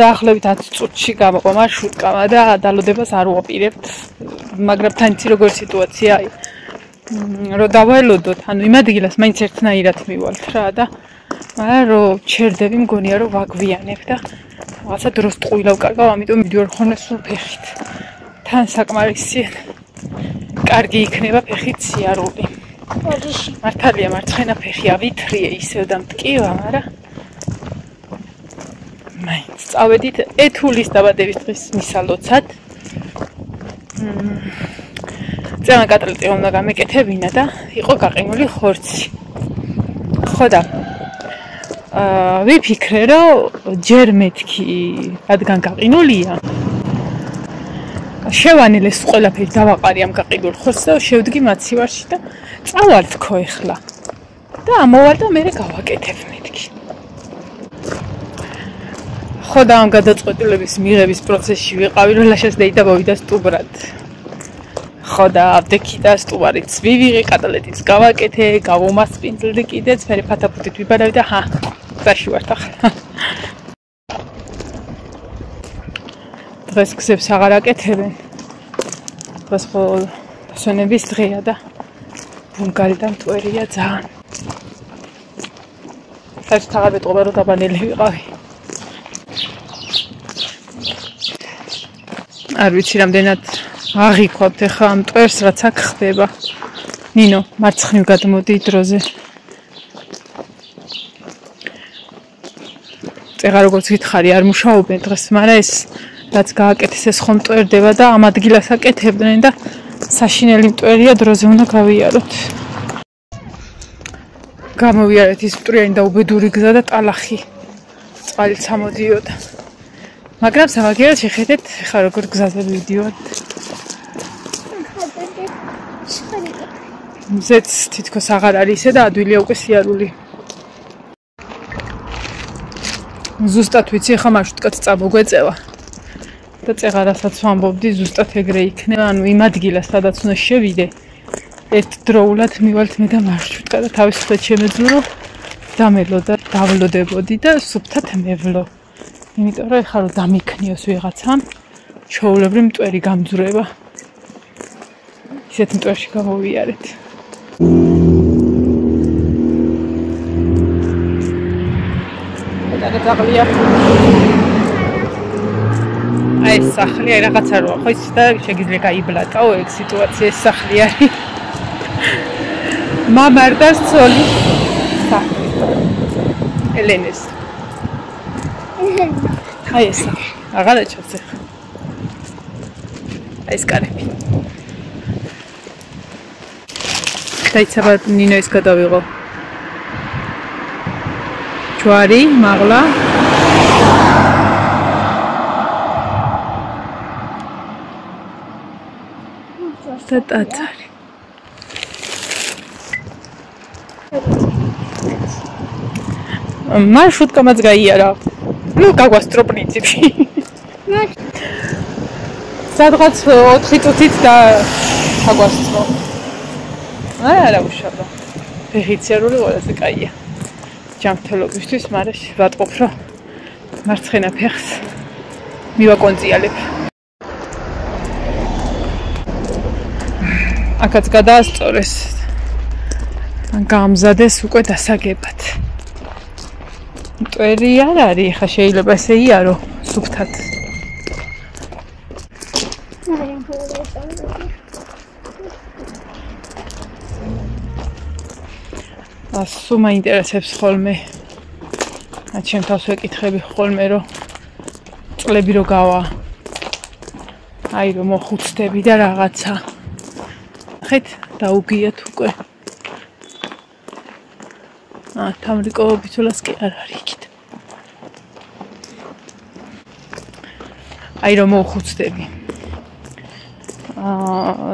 დაახლოებით 10 წუთში გამოყო მარშრუტკამა და დალოდებას არ უაპირებთ, მაგრამ თან იცი როგორ სიტუაცია რომ დავალოდოთ, ანუ იმ ადგილას მაინც ერთნაირად მივალთ რა და მაგრამ რომ ჩერდები მგონია რომ ვაგვიანებ და რაღაცა დროს ტყუილა ვკარგავ, ამიტომ მივდივარ ხოლმე სულ ფეხით. თან საკმარისია. კარგი იქნება ფეხით სიარული. მართალია მარცხენა ფეხი ავითრიე ისევ და მტკივა, მაგრამ მაინც წავედით ეთულის დაბადების დღის მისალოცად. ძალიან კატალეტი უნდა გამეკეთებინა და იყო გაყინული ხორცი. ხო და ვიფიქრე რომ ჯერ მეთქი რადგან გაყინულია შევანილეს ყველაფერი დავაყარი ამ გაყიდულ ხორცს და შევდგი მაცივარში და წავალ თქო ეხლა და ამოვალ და მერე გავაკეთებ მეთქი. ხო და ამ გადაწყვეტილების მიღების პროცესში ვიყავი რომ ლაშას და მოვიდა სტუბრად. ხო და აბდექი და სტუბარიც ვივიღე, კატალეტიც გავაკეთე, გავომასპინძლდი კიდეც, მერე ფათაფუთით ვიბარავი და გზაში ვართ ახლა. დღეს გზებს აღარ აკეთებენ. დღეს ხო დასვენების დღეა და ბულგარი და მტვერია ძალიან. საერთოდ აღარ მეტყობა რომ დაბანელი ვიყავი. არ ვიცი რამდენად აღიქვამთ ახლა ამ მტვერს რაც აქ ხდება. ნინო, მარცხნივ გადმოდი დროზე. ეხლა როგორც გითხარი არ მუშაობენ დღეს, მაგრამ ეს რაც გააკეთეს ეს ხომ მტვერდება და ამ ადგილას აკეთებდნენ და საშინელი მტვერია დროზე უნდა გავიაროთ. გამოვიარეთ ის მტვრიანი და უბედური გზა და ტალახი წყალიც ამოდიოდა. მაგრამ სამაგიერად შეხედეთ ხა როგორ გზაზე ვიდიოთ. მზეც თითქოს აღარ არის ისე და ადვილია უკვე სიარული. ზუსტად ვიცი ხა მარშრუტკაც წამოგვეწევა. და წეღარასაც ვამბობდი ზუსტად ეგრე იქნება, ანუ იმ ადგილას სადაც უნდა შევიდე. ერთდროულად მივალთ მე და მარშრუტკა და თავისუფლად შემეძლო რომ დამელო და დავლოდებოდი და სუფთად მევლო. იმიტომ რომ ეხლა რომ დამიქნიოს ვიღაცამ, ჩაულებრივ მტვერი გამძვრება. ისეთ მტვერში გამოვიარეთ. და დაღლია. აი სახლი აი რაღაცა როა, ხო ის და შეგიძლია გაიბლატაო ეგ სიტუაცია ეს სახლი არის. მამარდას ცოლი სახლი. ელენეს. აი ეს აღარა ჩაცე. აი ეს კარები. დაიცაბა ნინო ეს გადავიღო. ჯვარი, მაღლა. და ტაძარი. მარშრუტკამაც გაიარა. ну გაგვასწრო პრინციპში. სადღაც 4 წუთით და გაგვასწრო. არა უშავდა. ფეხიციარული ყველაზე კაია. ჯანმრთელობისთვის, მაგრამ ვატყობ რომ მარცხენა ფეხს მივაკონწიალებ. აქაც გადაასწორეს. გამზადეს უკვე დასაგებად. მტვერი არ არის, ხა შეიძლება ესე იარო სუფთად. ასუ მაინტერესებს ხოლმე. ჩემ თავს ვეკითხები ხოლმე რომ წლები რო გავა. აი რომ მოხუცდები და რაღაცა. ხეთ დაუგიათ უკვე. თამრიკო ბიცულას კი არ არის იქით. აი რომ მოხუცდები.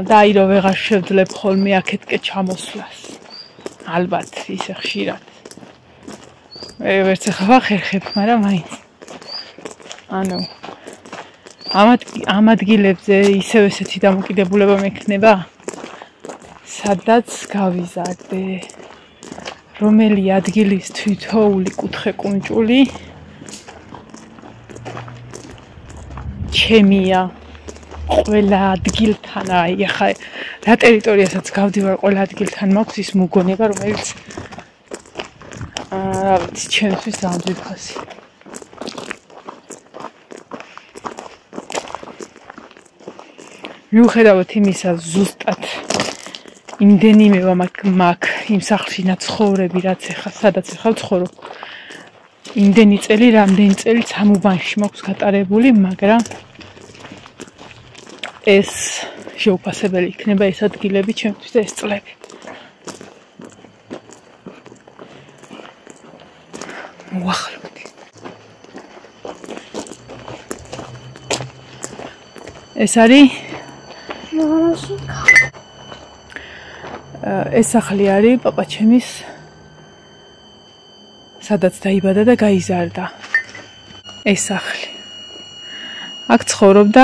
და აი რომ ვეღარ შევძლებ ხოლმე აქეთკე ჩამოსვლას. ალბათ ისე ხშირად. ვერც ხახერხებ, მაგრამ მაინც. ანუ ამ ადგილებზე ისევ ესეთი დამოკიდებულება მექნება, სადაც გავიზარდე. რომელი ადგილის თითოეული კუთხე კუნჭული ჩემია. ყველა ადგილთან აი ახლა რა ტერიტორიასაც გავდივარ ყველა ადგილთან მაქვს ის მოგონება რომელიც რა ვიცი ჩემთვის ძალიან ძვირფასი მიუხედავად იმისა ზუსტად იმდენიმე მაგ იმ სახლში ნაცხოვრები რაც ახლა სადაც ახლა ვცხოვრობ იმდენი წელი რამდენი წელი სამუბანში მაქვს გატარებული მაგრამ ეს შეუფასებელი იქნება ეს ადგილები ჩემთვის და ეს წლები. მოახლოვდი. ეს არის ეს სახლი არის პაპაჩემის სადაც დაიბადა და გაიზარდა. ეს სახლი. აქ ცხოვრობდა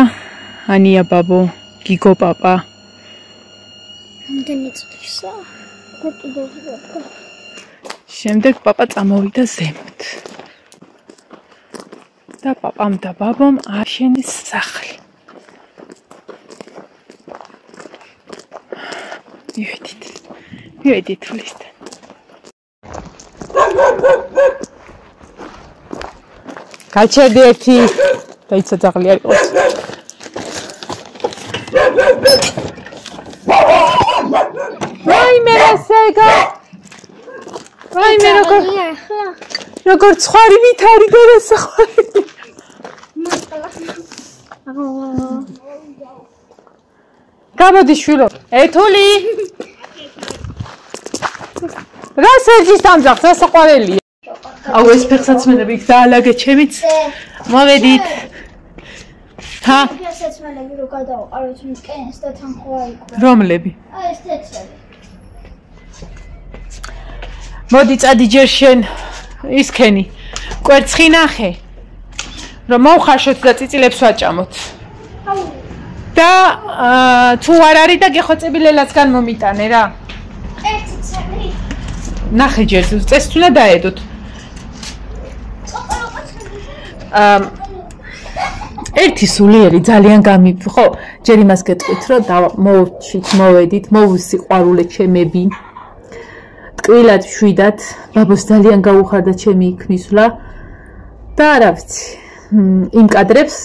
Ania babo, Gigo papa. Ამდენი წლისა. შემდეგ papa წამოვიდა ზემოთ. და papa-მ და babom აშენის სახლი. მივედით თვლისთან. გაჩერდი ერთი და იცა ძაღლი არ იყოს. როგორც ხვარი ვითარი გადასახვარი. გამოდი შვილო, ეთული. რა სერჯის დამძახს, რა საყვარელია. აუ ეს ფეხსაცმელები იქ დაალაგე ჩემიც. მოვედით. ჰა? ფეხსაცმელები რო გადავყაროთ მკენს და თან ხო აიყვე. რომლები? აი ეს თეთრები. მოდი წადი ჯერ შენ ისქენი. კვერცხი ნახე. რომ მოვხარშოთ და წიწილებს ვაჭამოთ. და თუ არ არის და გეხოცებილელაცგან მომიტანე რა. ერთი წელი. ნახე ჯერ წესს უნდა დაედოთ. ერთი სულიერი ძალიან ხო ჯერ იმას გეტყვით რომ მოვჩით მოვედით მოვსიყვარულე ჩემები ტკვილად შვიდათ ბაბოს ძალიან გაუხარდა ჩემი იქმისვლა და რა ვიცი იმ კადრებს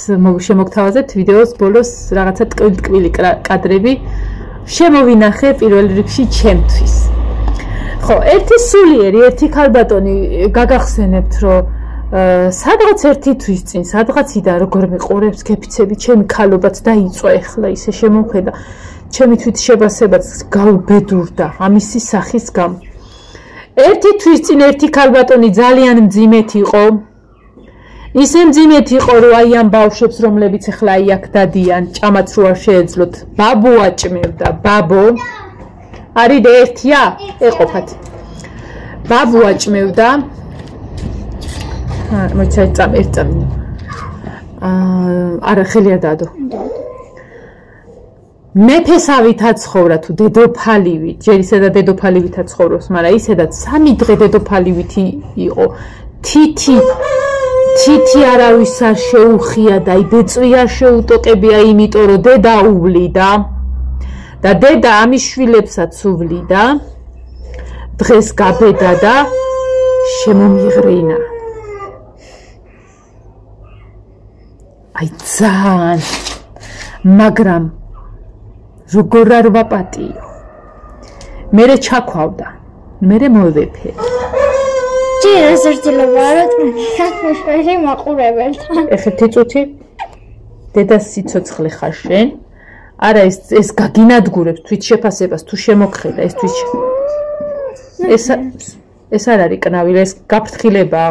შემოგთავაზებთ ვიდეოს ბოლოს რაღაცა ტკბილი კადრები შემოვინახე პირველ რიგში ჩემთვის ხო ერთი სულიერი ერთი ქალბატონი გაგახსენებთ რომ სადღაც ერთი თვის წინ სადღაციდან როგორ მიყურებს გეფიცები ჩემი ქალობაც დაიწვა ეხლა ისე შემოხედა ჩემი თვით შებასებაც გაუბედურდა ამისი სახის გამო ერთი თვის წინ ერთი ქალბატონი ძალიან მძიმეთ იყო ისე მძიმეთ იყო რომ აი ამ ბავშვებს რომლებიც ეხლა აი აქ დადიან ჭამაც რო არ შეეძლოთ ბაბო აჭმევდა ბაბო არის და ერთია ეყოფათ ბაბო აჭმევდა მოიცა ერთ წამი არა ხელი არ დაადო მეფესავითაც ცხოვრა თუ დედოფალივით ჯერ ისე და დედოფალივითაც ცხოვრობს მაგრამ ისედაც 3 დღე დედოფალივით იყო თითი არავის არ შეუხია და იბეწვი არ შეუტოკებია იმიტომ რომ დედა უვლიდა და დედა ამის შვილებსაც უვლიდა დღეს გაბედა და შემომიღრინა აი ძალიან მაგრამ როგორ არ ვაპატიო მერე ჩაქვავდა მერე მოვეფე ჯერ ზრდილობა რომ საქმეში მაყურებელთან ეხეთი წუთი დედას სიცოცხლე ხარ შენ არა ეს გაგინადგურებს თვით შეფასებას თუ შემოგხედა ეს თვით ეს არ არის კნავილი ეს გაფრთხილებაა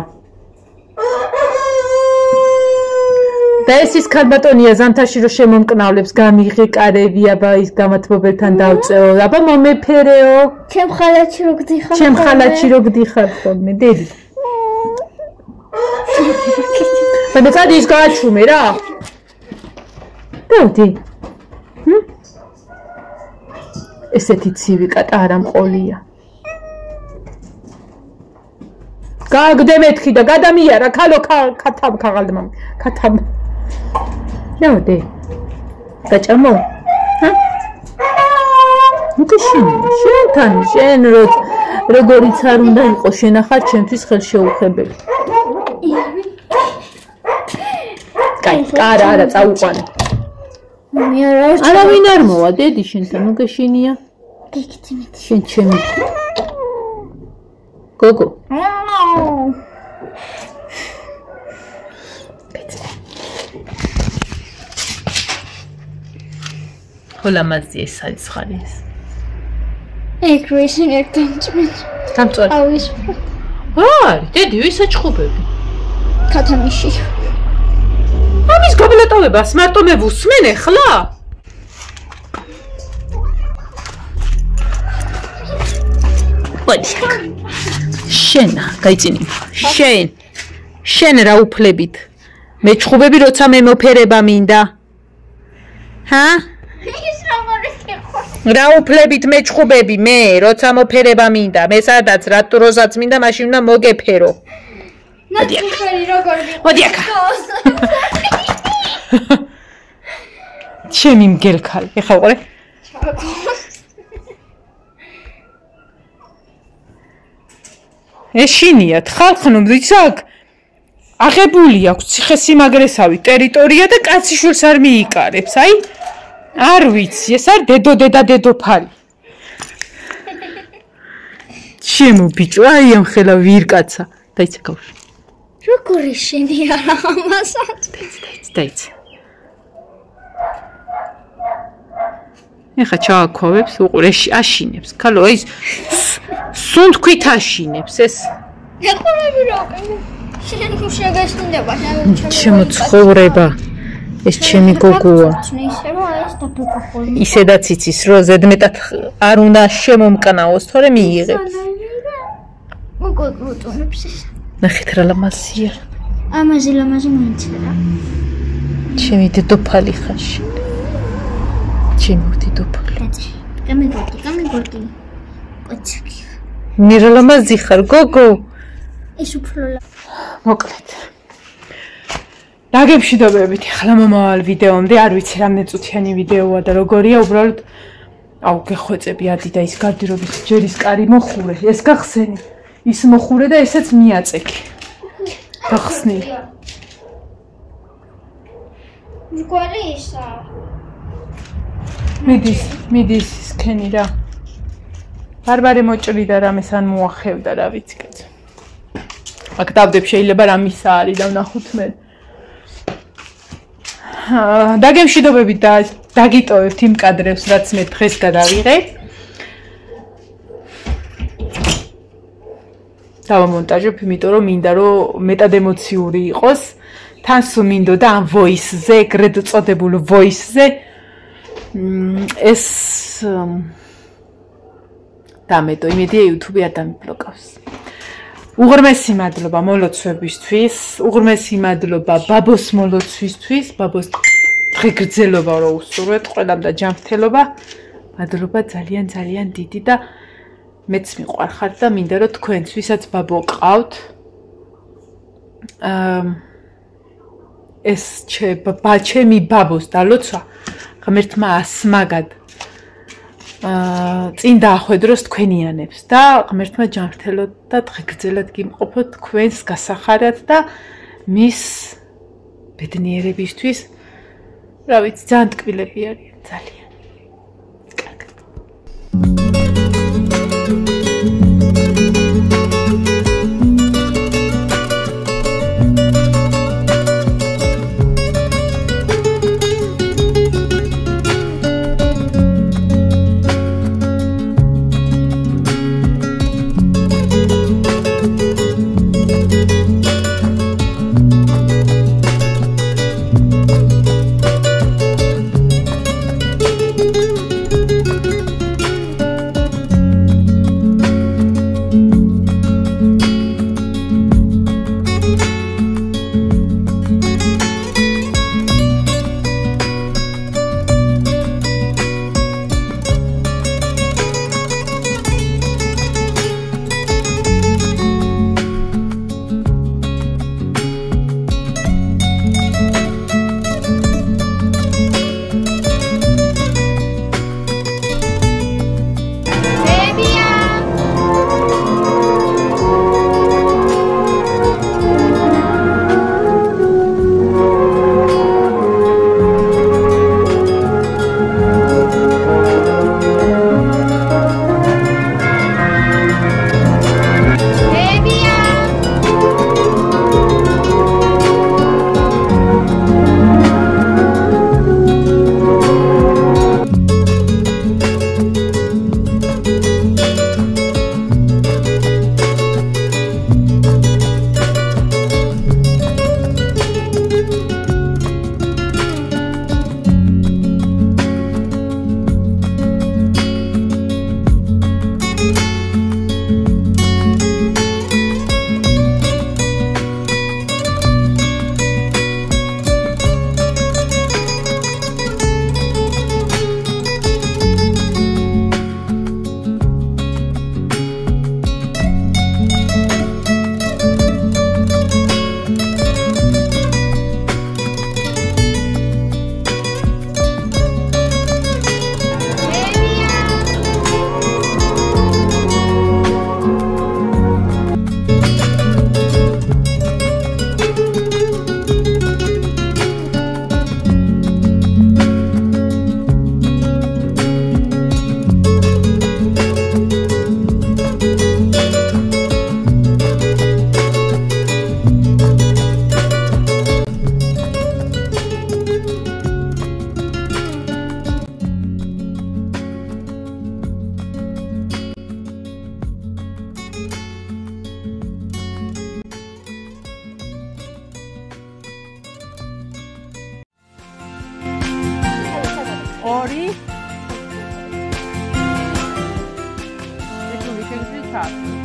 და ეს ის ქალბატონია ზამთარში რომ შემომკნავლებს გამიღეკარები აბა ის გამათბობელთან დავწეო აბა მომეფერეო ჩემ ხალათში რო გდიხარ ჩემ ხალათში რო გდიხარ ხოლმე დედი და წადი ის გააჩუმე რა დედი ესეთი ცივი კატა არ ამყოლია გაგდე მეთქი და გადამიარა ქალო ქათამ ქაღალდმამ ქათამ დავდე. გაჭამო? შენთან შენ როგორიც არ უნდა იყოს შენ ახარ ჩემთვის ხელშეუხებელი. კაი, არა, წაუყვანე. არავინ არ მოვა, დედი შენთან უგეშინია. გეკითიმეთ. შენ ჩემი. გოგო. ხოლამაზი ეს არის ხარი ეს. ეგრესინ ერთთან ჭმეთ. დამწვარი. აუის. არის, დედი, ვისაჩხუბები. ქათამიში. ამის გაბლატავებას მარტო მე ვუსმენ ახლა? ბოდიშ. შენ, გაიწინი. შენ რა უფლებით? მე ჩხუბები როცა მე მოფერება მინდა. ჰა? ის რა რა უფლებით მე ჩხუბები მე როცა მოფერება მინდა მე სადაც რატუროსაც მინდა მაშინ უნდა მოგეფერო ნაციფერი როგორ მოდი აქ ჩემი მგელქალი ეხა უყურე ეშინიათ ხალხნო ვიცაკ აღებული აქვს ციხესიმაგრესავი ტერიტორია და კაციშვილს არ მიიკარებს აი არ ვიცი ეს არ დედოფალი ჩემო ბიჭო აი ამ ხელა ვირკაცა დაიცა გავში როგორი შენია ამასაც დაიცა ეხა ჩააქოვებს უყურე აშინებს ქალო ის სუნთქვით აშინებს ეს ეხურები როგორ შენ შეგაშინდება ჩემო ცხოვრება ეს ჩემი გოგოა ისედაც იცის რომ ზედმეტად არ უნდა შემომკნაოს თორე მიიღებს მოგოწონებს ეს ნახეთ რა ლამაზია ამაზე მოიცერა ჩემი დედოფალი ხარში ჩემი დედოფალი გამიგორდი კოცკი მე რა ლამაზი ხარ გოგო ეს უფრო მოკლედ დაგემშვიდობებით ახლა მომავალ ვიდეომდე არ ვიცი რამდენი წუთიანი ვიდეოა და როგორია უბრალოდ აუ გეხვეწები ადი და ის გარდირობის ჯერის კარი მოხურე ეს გახსენი ის მოხურე და ესეც მიაწექი გახსნი მრგვალი ისა მიდის სქენი რა ბარბარე მოჭრიდა რამეს ან მოახევდა რა ვიცი კაცო აქ დავდებ შეიძლება რამისა არის და ვნახოთ მე დაგემშვიდობებით და დაგიტოვებთ იმ კადრებს რაც მე დღეს გადავიღებ დავამონტაჟებ იმიტომ რომ მინდა რომ მეტად ემოციური იყოს თან სულ მინდოდა ამ voice-ზე ეგრეთ წოდებულ voice-ზე ეს დამეტო იმედია YouTube-ი არ დამიბლოკავს უღრმესი მადლობა მოლოცვებისთვის, უღრმესი მადლობა ბაბოს მოლოცვისთვის, ბაბოს დღეგრძელობა რო უსურვეთ, ყველამ და ჯანმრთელობა. მადლობა ძალიან დიდი და მეც მიყვარხართ და მინდა რომ თქვენც ვისაც ბაბო ყავთ, ეს ჩემი ბაბოს დალოცვა ღმერთმა ასმაგად წინ დაახვედროს თქვენიანებს და ღმერთმა ჯანმრთელოთ და დღეგრძელად გიმყოფოთ თქვენს გასახარად და მის ბედნიერებისთვის რა ვიცი ძალიან ტკბილები არიან ძალიან 2 ეს ვიკენდში 4